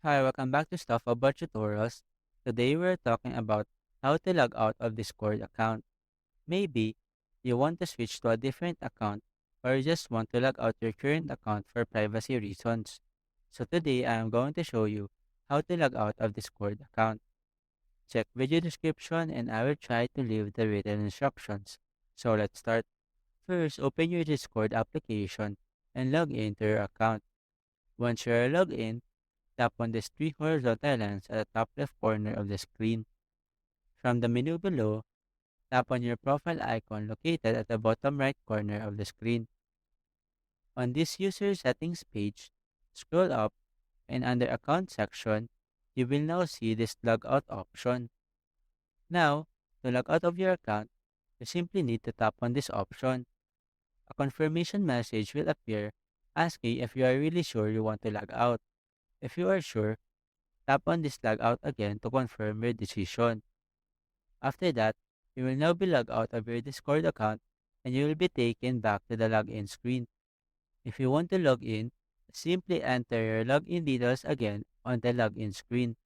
Hi, welcome back to Stuff About Tutorials. Today we're talking about how to log out of Discord account. Maybe you want to switch to a different account or you just want to log out your current account for privacy reasons. So today I am going to show you how to log out of Discord account. Check video description and I will try to leave the written instructions. So let's start. First, open your Discord application and log into your account. Once you are logged in, tap on these three horizontal lines at the top left corner of the screen. From the menu below, tap on your profile icon located at the bottom right corner of the screen. On this user settings page, scroll up and under account section, you will now see this logout option. Now, to log out of your account, you simply need to tap on this option. A confirmation message will appear asking if you are really sure you want to log out. If you are sure, tap on this log out again to confirm your decision. After that, you will now be logged out of your Discord account and you will be taken back to the login screen. If you want to log in, simply enter your login details again on the login screen.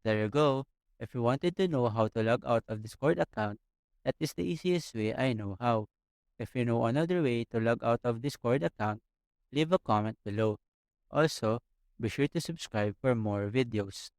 There you go. If you wanted to know how to log out of Discord account, that is the easiest way I know how. If you know another way to log out of Discord account, leave a comment below. Also, be sure to subscribe for more videos.